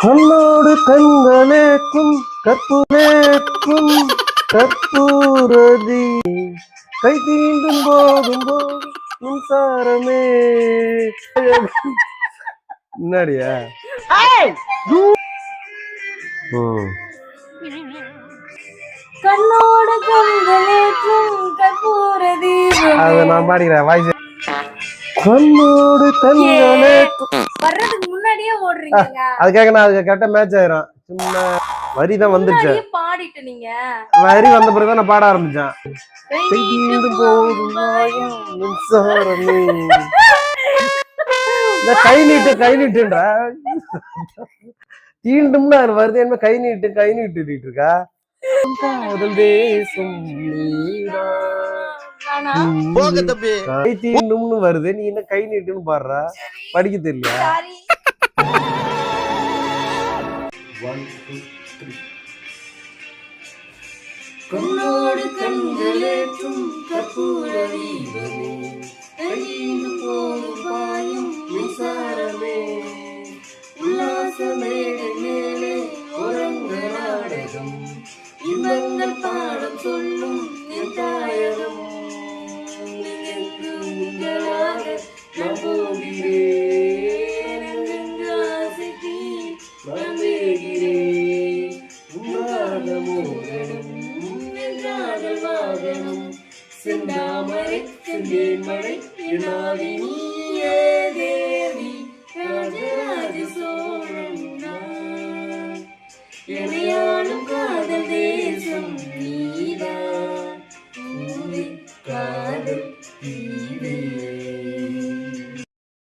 கண்ணோடு கண்களேற்றும் கற்பூரேற்றும் கற்பூரதி கை தீண்டும் போதும் போதும் மின்சாரமே முன்னாடியா கண்ணோடு கண்களேற்றும் கற்பூரதி அத நான் பாடிக்கிறேன் வாய்ஸ். கண்ணோடு கண்களேற்றும் வர்றதுக்கு முன்னாடியே ஓடுறீங்க. அதுக்காக நான் அதுக்கு கரெக்டா மேட்ச் ஆயிரும். சும்மா வரி தான் வந்துச்சு, பாடிட்டு நீங்க வரி வந்த பிறகுதான் நான் பாட ஆரம்பிச்சேன். கை நீட்டு கை நீட்டுன்றா தீண்டும்னு அது வருது. என்ன கை நீட்டு கை நீட்டு இருக்கா? தேசம் கை தீண்டும்னு வருது, நீ என்ன கை நீட்டுன்னு பாடுறா? படிக்க தெரியல. கண்ணோடு கண்களேற்றும் கற்பூரதி